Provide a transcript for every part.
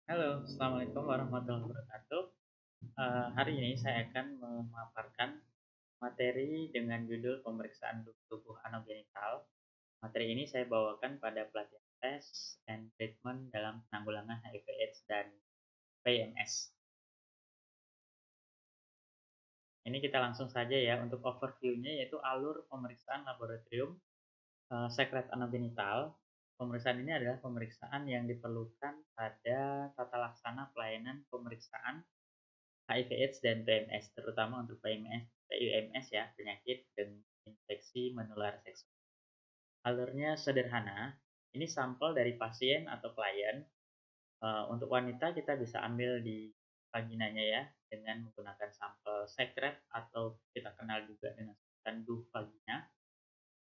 Halo, Assalamualaikum warahmatullahi wabarakatuh. Hari ini saya akan memaparkan materi dengan judul pemeriksaan tubuh anogenital. Materi ini saya bawakan pada pelatihan tes and treatment dalam penanggulangan HIV/AIDS dan PMS. Ini kita langsung saja ya untuk overview-nya, yaitu alur pemeriksaan laboratorium sekret anogenital. Pemeriksaan ini adalah pemeriksaan yang diperlukan pada tata laksana pelayanan pemeriksaan HIV/AIDS dan PMS, terutama untuk PMS ya, penyakit dan infeksi menular seksual. Alurnya sederhana, ini sampel dari pasien atau klien. Untuk wanita kita bisa ambil di vaginanya ya, dengan menggunakan sampel sekret atau kita kenal juga dengan sebutan duh vagina.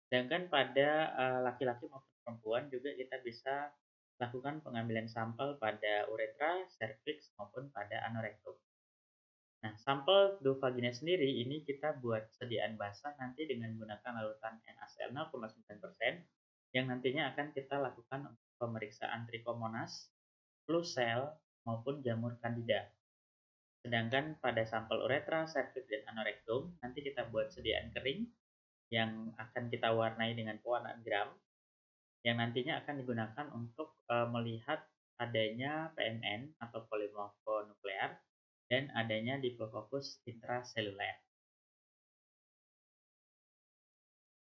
Sedangkan pada laki-laki maupun perempuan juga kita bisa lakukan pengambilan sampel pada uretra, serviks maupun pada anorektum. Nah, sampel Dovagina sendiri ini kita buat sediaan basah nanti dengan menggunakan larutan NaCl 0,9% yang nantinya akan kita lakukan untuk pemeriksaan Trichomonas, Flusel, maupun jamur Candida. Sedangkan pada sampel uretra, serviks, dan anorektum nanti kita buat sediaan kering yang akan kita warnai dengan pewarnaan gram yang nantinya akan digunakan untuk melihat adanya PMN atau polimorfonuklear dan adanya diplococcus intraseluler.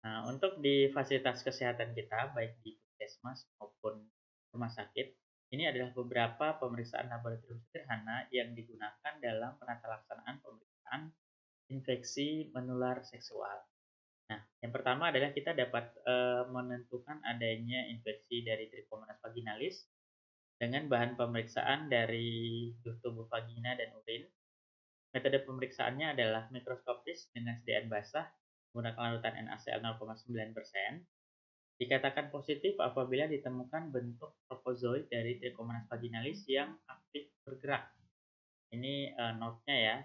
Nah, untuk di fasilitas kesehatan kita, baik di puskesmas maupun rumah sakit, ini adalah beberapa pemeriksaan laboratorium sederhana yang digunakan dalam penata laksanaan pemeriksaan infeksi menular seksual. Nah, yang pertama adalah kita dapat menentukan adanya infeksi dari Trichomonas vaginalis dengan bahan pemeriksaan dari tubuh vagina dan urin. Metode pemeriksaannya adalah mikroskopis dengan sediaan basah menggunakan larutan NaCl 0,9%. Dikatakan positif apabila ditemukan bentuk propozoid dari Trichomonas vaginalis yang aktif bergerak. Ini note-nya ya.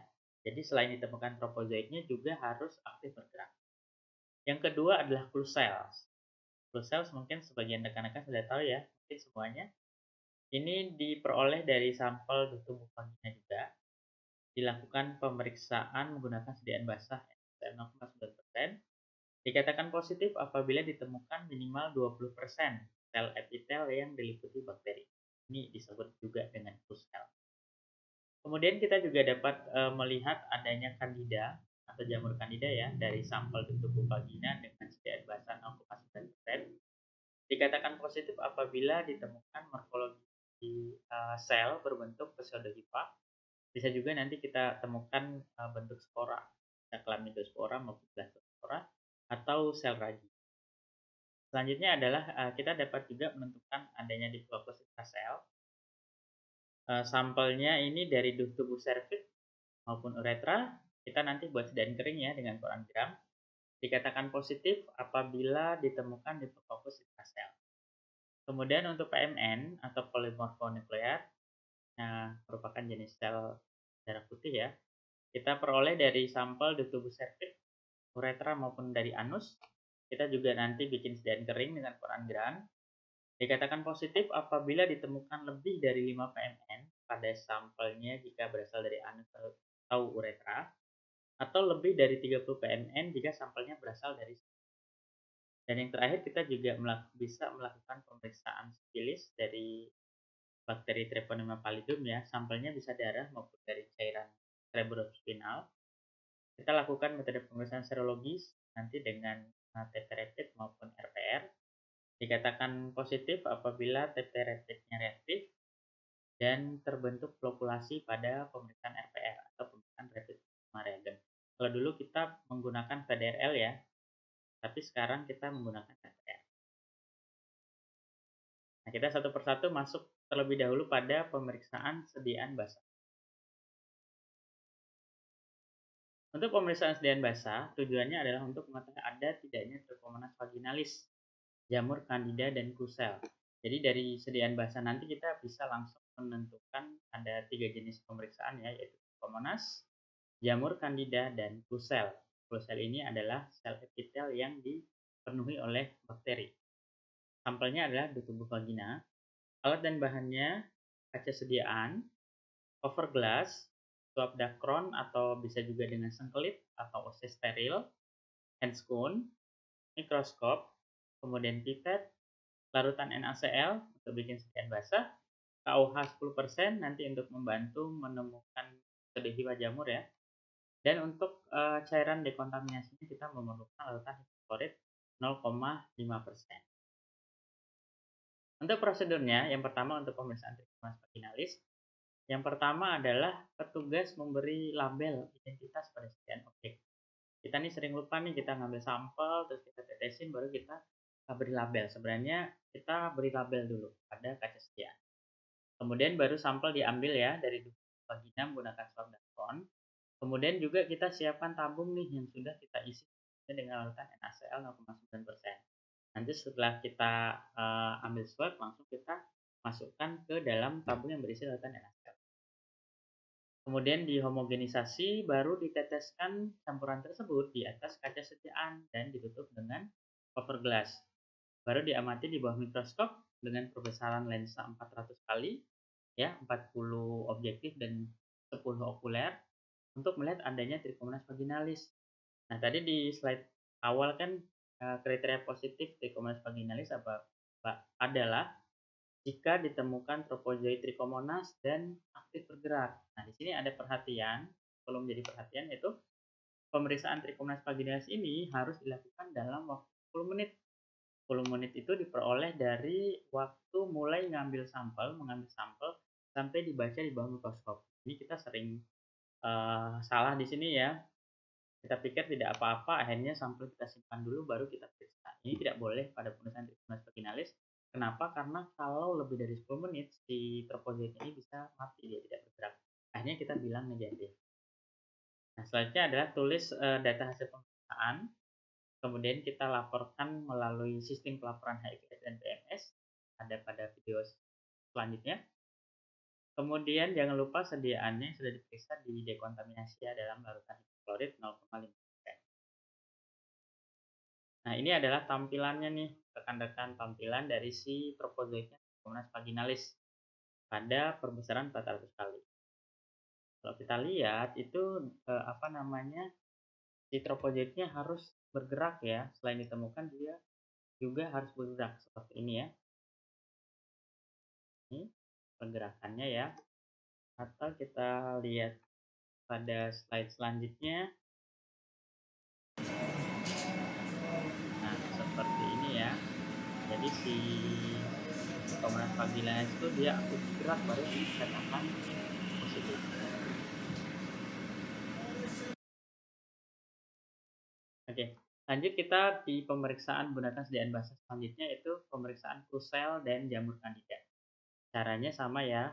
Jadi selain ditemukan propozoidnya juga harus aktif bergerak. Yang kedua adalah clue cells. Clue cells mungkin sebagian rekan-rekan sudah tahu ya, mungkin semuanya. Ini diperoleh dari sampel tubuh vagina juga. Dilakukan pemeriksaan menggunakan sediaan basah NaCl 0,9%. Dikatakan positif apabila ditemukan minimal 20% sel epitel yang diliputi bakteri. Ini disebut juga dengan Kusel. Kemudian kita juga dapat melihat adanya Candida atau jamur Candida ya dari sampel tubuh vagina dengan sediaan basah 0,9%. Dikatakan positif apabila ditemukan morfologi sel berbentuk pseudohifa. Bisa juga nanti kita temukan bentuk spora, chlamydospora maupun blastospora atau sel ragi. Selanjutnya adalah kita dapat juga menentukan adanya diplococcus intrasel. Sampelnya ini dari tubuh serviks maupun uretra. Kita nanti buat sediaan kering ya dengan koran gram. Dikatakan positif apabila ditemukan diplococcus intrasel. Kemudian untuk PMN atau polimorfonuklear, merupakan jenis sel darah putih ya. Kita peroleh dari sampel di tubuh serviks, uretra maupun dari anus. Kita juga nanti bikin sediaan kering dengan koran gran. Dikatakan positif apabila ditemukan lebih dari 5 PMN pada sampelnya jika berasal dari anus atau uretra, atau lebih dari 30 PMN jika sampelnya berasal dari. Dan yang terakhir kita juga bisa melakukan pemeriksaan sifilis dari bakteri Treponema pallidum ya. Sampelnya bisa darah maupun dari cairan cerebrospinal. Kita lakukan metode pemeriksaan serologis nanti dengan TP rapid maupun RPR. Dikatakan positif apabila TP rapidnya reaktif dan terbentuk flokkulasi pada pemeriksaan RPR atau pemeriksaan rapid plasma reagen. Kalau dulu kita menggunakan VDRL ya, tapi sekarang kita menggunakan RPR. Nah, kita satu persatu masuk terlebih dahulu pada pemeriksaan sediaan basah. Untuk pemeriksaan sediaan basah, tujuannya adalah untuk mengetahui ada tidaknya Trichomonas vaginalis, jamur Candida, dan Kusel. Jadi dari sediaan basah nanti kita bisa langsung menentukan ada 3 jenis pemeriksaan ya, yaitu Trichomonas, jamur Candida, dan Kusel. Kusel ini adalah sel epitel yang dipenuhi oleh bakteri. Sampelnya adalah di tubuh vagina. Alat dan bahannya kaca sediaan, cover glass, swab dacron atau bisa juga dengan sengkelit atau OC steril, handscone, mikroskop, kemudian pipet, larutan NaCl untuk bikin sediaan basah, KOH 10% nanti untuk membantu menemukan sedehiwa jamur ya. Dan untuk cairan dekontaminasinya kita memerlukan larutan hipoklorit 0,5%. Untuk prosedurnya, yang pertama untuk pemeriksaan Trichomonas vaginalis, yang pertama adalah petugas memberi label identitas pada sediaan objek. Kita nih sering lupa nih, kita ngambil sampel terus kita tetesin baru kita beri label. Sebenarnya kita beri label dulu pada kaca sediaan. Kemudian baru sampel diambil ya dari vagina menggunakan swab dacron. Kemudian juga kita siapkan tabung nih yang sudah kita isi dengan larutan NaCl 0,9%. Nanti setelah kita ambil swab, langsung kita masukkan ke dalam tabung yang berisi larutan NaCl. Kemudian dihomogenisasi, baru diteteskan campuran tersebut di atas kaca sediaan dan ditutup dengan cover glass. Baru diamati di bawah mikroskop dengan perbesaran lensa 400 kali, ya 40 objektif dan 10 okuler untuk melihat adanya Trichomonas vaginalis. Nah, tadi di slide awal kan kriteria positif Trichomonas vaginalis adalah jika ditemukan tropozoid Trichomonas dan aktif bergerak. Nah, di sini ada perhatian, perlu menjadi perhatian, yaitu pemeriksaan Trichomonas vaginalis ini harus dilakukan dalam waktu 10 menit. 10 menit itu diperoleh dari waktu mulai mengambil sampel sampai dibaca di bawah mikroskop. Ini kita sering salah di sini ya. Kita pikir tidak apa-apa, akhirnya sampel kita simpan dulu baru kita periksa. Ini tidak boleh pada pemeriksaan Trichomonas vaginalis. Kenapa? Karena kalau lebih dari 10 menit si tropozoid ini bisa mati, dia tidak bergerak. Akhirnya kita bilang negatif. Nah, selanjutnya adalah tulis data hasil pemeriksaan. Kemudian kita laporkan melalui sistem pelaporan HIV dan PMS, ada pada video selanjutnya. Kemudian jangan lupa sediaannya sudah diperiksa di dekontaminasi ya dalam larutan hipoklorit 0,5%. Nah, ini adalah tampilannya nih, rekan-rekan, tampilan dari si tropozoidnya Trichomonas vaginalis pada perbesaran 400 kali. Kalau kita lihat itu si tropozoidnya harus bergerak ya. Selain ditemukan dia juga harus bergerak seperti ini ya. Ini pergerakannya ya. Atau kita lihat pada slide selanjutnya. Nah, seperti ini ya. Jadi si Trichomonas vaginalis itu dia aktif bergerak baru dikatakan positif. Oke, lanjut kita di pemeriksaan menggunakan sediaan basah selanjutnya, yaitu pemeriksaan krusel dan jamur kandida. Caranya sama ya,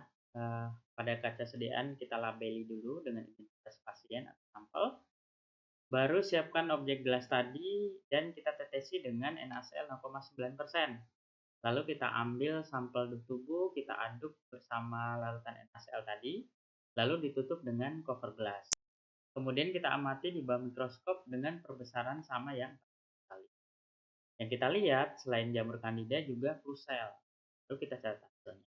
pada kaca sediaan kita labeli dulu dengan identitas pasien atau sampel, baru siapkan objek gelas tadi dan kita tetesi dengan NaCl 0,9%. Lalu kita ambil sampel tubuh, kita aduk bersama larutan NaCl tadi, lalu ditutup dengan cover glass. Kemudian kita amati di bawah mikroskop dengan perbesaran sama yang kali. Yang kita lihat selain jamur kandida juga krusel. Lalu kita catat hasilnya.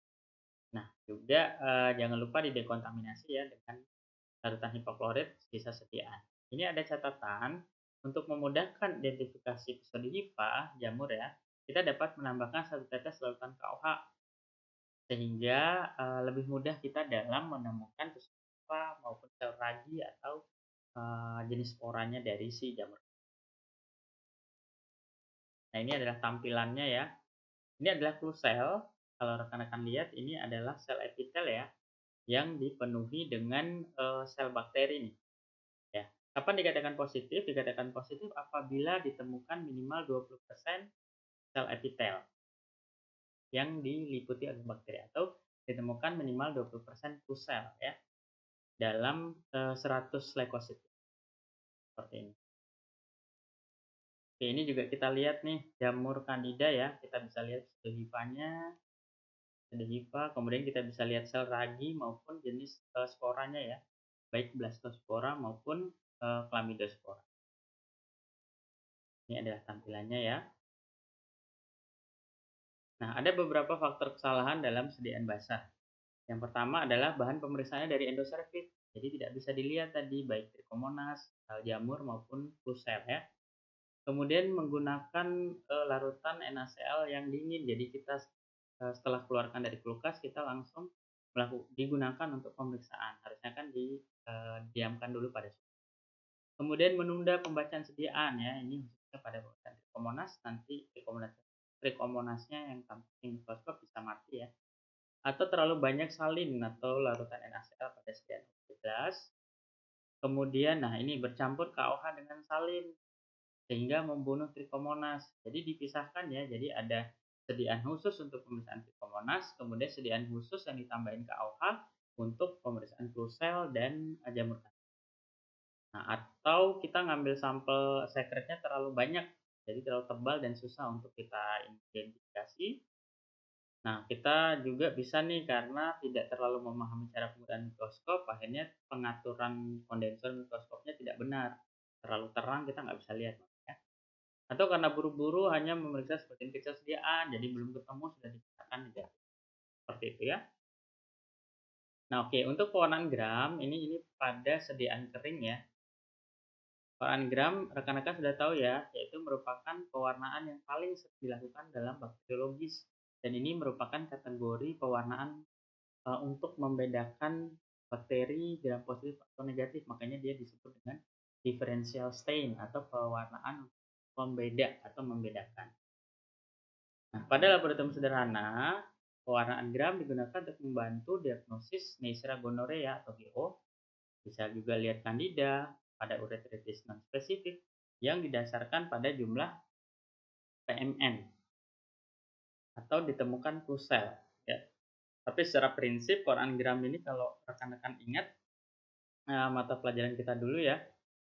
Nah, juga jangan lupa didekontaminasi ya dengan larutan hipoklorit sisa sediaan. Ini ada catatan untuk memudahkan identifikasi pseudohifa jamur ya. Kita dapat menambahkan 1 tetes larutan KOH sehingga lebih mudah kita dalam menemukan pseudohifa maupun sel ragi atau jenis sporanya dari si jamur. Nah, ini adalah tampilannya ya. Ini adalah krusel. Kalau rekan-rekan lihat, ini adalah sel epitel ya, yang dipenuhi dengan sel bakteri nih. Ya. Kapan dikatakan positif? Dikatakan positif apabila ditemukan minimal 20% sel epitel yang diliputi oleh bakteri atau ditemukan minimal 20% krusel ya dalam 100 leukosit. Seperti ini. Oke, ini juga kita lihat nih jamur kandida ya. Kita bisa lihat pseudohifa, kemudian kita bisa lihat sel ragi maupun jenis sporanya ya, baik blastospora maupun chlamydospora. Ini adalah tampilannya ya. Nah, ada beberapa faktor kesalahan dalam sediaan basah. Yang pertama adalah bahan pemeriksaannya dari endoservit, jadi tidak bisa dilihat tadi baik Trichomonas, sel jamur maupun flu cell ya. Kemudian menggunakan, larutan NaCl yang dingin, jadi kita, setelah keluarkan dari kulkas kita langsung digunakan untuk pemeriksaan, harusnya kan diamkan dulu pada suhu. Kemudian menunda pembacaan sediaan ya, ini khususnya pada pembacaan Trichomonas, nanti Trichomonasnya yang tanpa mikroskop bisa mati ya, atau terlalu banyak salin atau larutan NaCl pada sediaan gas. Kemudian, nah ini bercampur KOH dengan salin sehingga membunuh Trichomonas. Jadi dipisahkan ya, jadi ada sediaan khusus untuk pemeriksaan Trichomonas, kemudian sediaan khusus yang ditambahin KOH untuk pemeriksaan flu cell dan jamur. Nah, atau kita ngambil sampel sekretnya terlalu banyak, jadi terlalu tebal dan susah untuk kita identifikasi. Nah, kita juga bisa nih karena tidak terlalu memahami cara penggunaan mikroskop, akhirnya pengaturan kondensor mikroskopnya tidak benar. Terlalu terang kita nggak bisa lihat ya. Atau karena buru-buru hanya memeriksa sebagian kecil sediaan, jadi belum ketemu sudah dikatakan negatif. Seperti itu ya. Nah, oke, untuk pewarnaan gram ini pada sediaan kering ya. Pewarnaan gram rekan-rekan sudah tahu ya, yaitu merupakan pewarnaan yang paling sering dilakukan dalam bakteriologis dan ini merupakan kategori pewarnaan untuk membedakan bakteri gram positif atau negatif, makanya dia disebut dengan differential stain atau pewarnaan pembeda atau membedakan. Nah, pada laboratorium sederhana, pewarnaan gram digunakan untuk membantu diagnosis Neisseria gonorrhea atau GO. Bisa juga lihat Candida pada ureteritis non-spesifik yang didasarkan pada jumlah PMN atau ditemukan flu cell. Ya. Tapi secara prinsip pewarnaan gram ini kalau rekan-rekan ingat mata pelajaran kita dulu ya,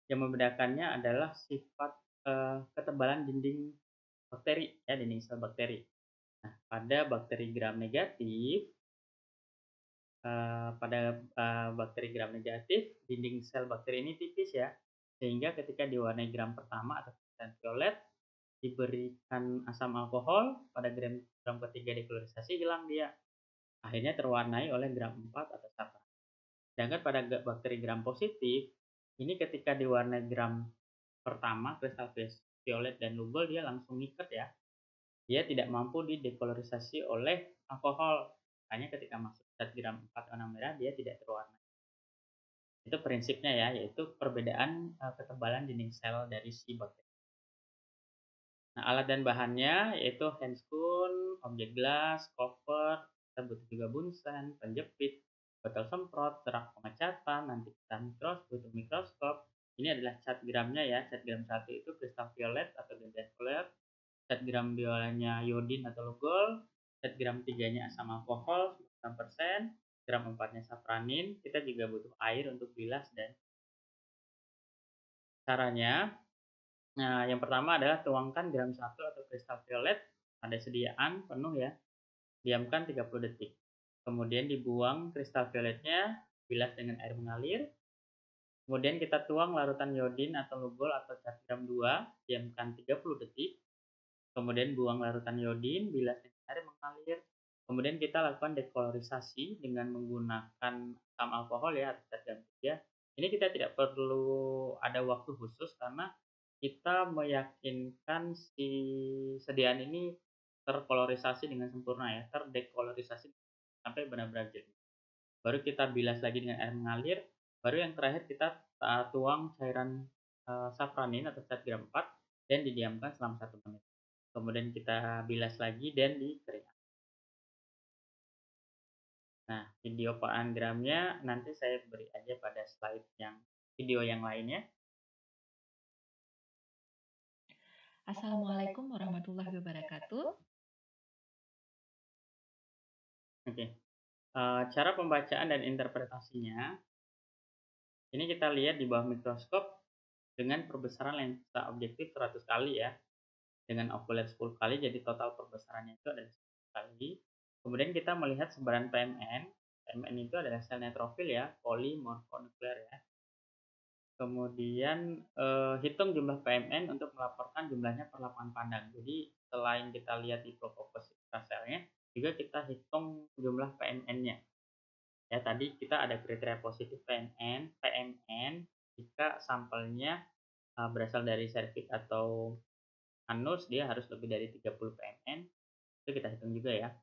yang membedakannya adalah sifat ketebalan dinding bakteri ya, dinding sel bakteri. Nah, pada bakteri gram negatif, bakteri gram negatif, dinding sel bakteri ini tipis ya, sehingga ketika diwarnai gram pertama atau violet, diberikan asam alkohol, pada gram ketiga dekolorisasi hilang dia. Akhirnya terwarnai oleh gram 4 atau safran. Sedangkan pada bakteri gram positif, ini ketika diwarnai gram pertama, kristal violet dan lugol, dia langsung ngikat ya. Dia tidak mampu didekolorisasi oleh alkohol. Makanya ketika masuk zat gram 4 warna merah, dia tidak terwarnai. Itu prinsipnya ya, yaitu perbedaan ketebalan dinding sel dari si bakteri. Nah, alat dan bahannya yaitu handscoon, objek gelas, cover, kita butuh juga bunsen, penjepit, botol semprot, serak pengecatan, nanti kita butuh mikroskop. Ini adalah cat gramnya ya, cat gram 1 itu kristal violet atau gradient clear, cat gram 2-nya iodin atau lugol, cat gram 3-nya asam alkohol 9%, gram 4-nya safranin. Kita juga butuh air untuk bilas dan caranya. Nah, yang pertama adalah tuangkan gram 1 atau kristal violet pada sediaan penuh ya. Diamkan 30 detik. Kemudian dibuang kristal violetnya, bilas dengan air mengalir. Kemudian kita tuang larutan iodin atau lugol atau cat gram 2, diamkan 30 detik. Kemudian buang larutan iodin, bilas dengan air mengalir. Kemudian kita lakukan dekolorisasi dengan menggunakan asam alkohol ya atau cat gram 3. Ini kita tidak perlu ada waktu khusus karena kita meyakinkan si sediaan ini terkolorisasi dengan sempurna ya, terdekolorisasi sampai benar-benar jernih. Baru kita bilas lagi dengan air mengalir, baru yang terakhir kita tuang cairan safranin atau cat gram 4 dan didiamkan selama 1 menit. Kemudian kita bilas lagi dan dikeringkan. Nah, video pewarnaan gramnya nanti saya beri aja pada slide yang video yang lainnya. Assalamualaikum warahmatullahi wabarakatuh. Oke, cara pembacaan dan interpretasinya, ini kita lihat di bawah mikroskop dengan perbesaran lensa objektif 100 kali ya, dengan okuler 10 kali, jadi total perbesarannya itu adalah 10 kali. Kemudian kita melihat sebaran PMN. PMN itu adalah sel neutrofil ya, polimorfonuklear ya. Kemudian hitung jumlah PMN untuk melaporkan jumlahnya per lapangan pandang. Jadi selain kita lihat di Propopus extraselnya, juga kita hitung jumlah PMN-nya. Ya tadi kita ada kriteria positif PMN jika sampelnya, berasal dari serviks atau anus dia harus lebih dari 30 PMN, itu kita hitung juga ya.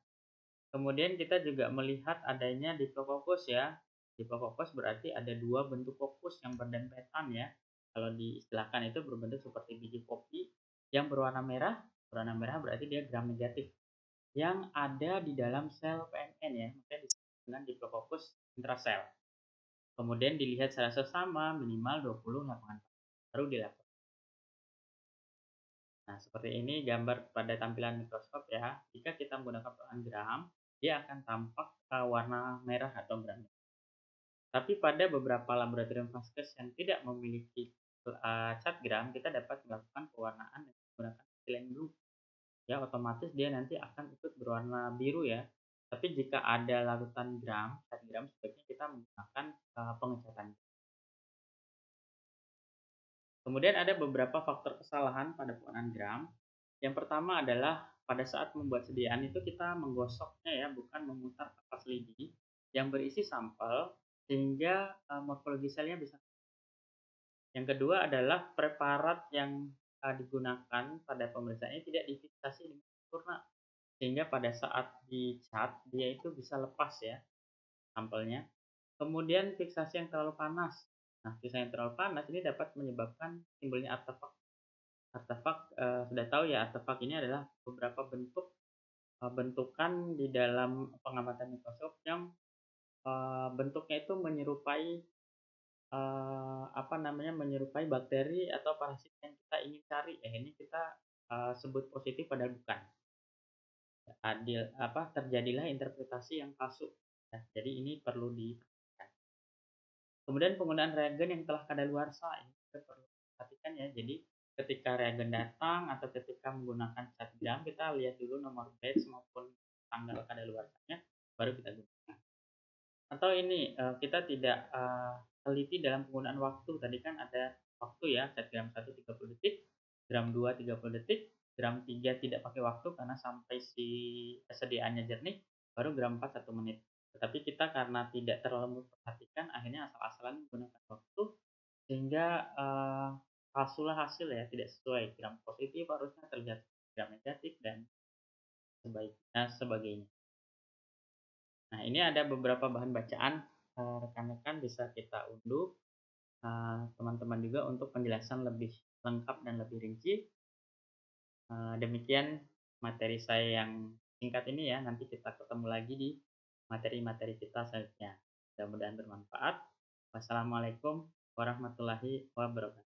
Kemudian kita juga melihat adanya Diplococcus ya. Diplococcus berarti ada 2 bentuk kokus yang berdempetan ya. Kalau diistilahkan itu berbentuk seperti biji kopi yang berwarna merah berarti dia gram negatif yang ada di dalam sel PMN ya, makanya disebut dengan Diplococcus intrasel. Kemudian dilihat secara seksama minimal 20 lapangan baru dilakukan. Nah, seperti ini gambar pada tampilan mikroskop ya. Jika kita menggunakan penggunaan gram, dia akan tampak warna merah atau gram. Tapi pada beberapa laboratorium vaskes yang tidak memiliki cat gram, kita dapat melakukan pewarnaan dengan menggunakan ethylene blue. Ya, otomatis dia nanti akan ikut berwarna biru ya. Tapi jika ada larutan cat gram, sebaiknya kita menggunakan pengecatan. Kemudian ada beberapa faktor kesalahan pada penggunaan gram. Yang pertama adalah pada saat membuat sediaan itu kita menggosoknya ya, bukan memutar kapas lidi yang berisi sampel sehingga morfologi selnya bisa. Yang kedua adalah preparat yang digunakan pada pemeriksaan ini tidak difiksasi dengan sempurna sehingga pada saat dicat dia itu bisa lepas ya sampelnya. Kemudian fiksasi yang terlalu panas. Nah, fiksasi yang terlalu panas ini dapat menyebabkan timbulnya artefak. Artefak sudah tahu ya, artefak ini adalah beberapa bentuk bentukan di dalam pengamatan mikroskop yang bentuknya itu menyerupai menyerupai bakteri atau parasit yang kita ingin cari. Ini kita sebut positif padahal bukan. Terjadilah interpretasi yang palsu. Ya, jadi ini perlu diperhatikan. Kemudian penggunaan reagen yang telah kadaluarsa ini juga perlu diperhatikan ya. Jadi ketika reagen datang atau ketika menggunakan cat gram, kita lihat dulu nomor batch maupun tanggal kadaluarsanya, baru kita gunakan. Atau ini kita tidak teliti dalam penggunaan waktu. Tadi kan ada waktu ya, cat gram 1 30 detik, gram 2 30 detik, gram 3 tidak pakai waktu karena sampai si kesediaannya jernih, baru gram 4 1 menit. Tetapi kita karena tidak terlalu memperhatikan, akhirnya asal-asalan menggunakan waktu sehingga palsulah hasil ya, tidak sesuai. Gram positif harusnya terlihat gram negatif dan sebagainya. Nah, ini ada beberapa bahan bacaan rekan-rekan bisa kita unduh teman-teman juga untuk penjelasan lebih lengkap dan lebih rinci. Demikian materi saya yang singkat ini ya. Nanti kita ketemu lagi di materi-materi kita selanjutnya. Mudah-mudahan bermanfaat. Wassalamualaikum warahmatullahi wabarakatuh.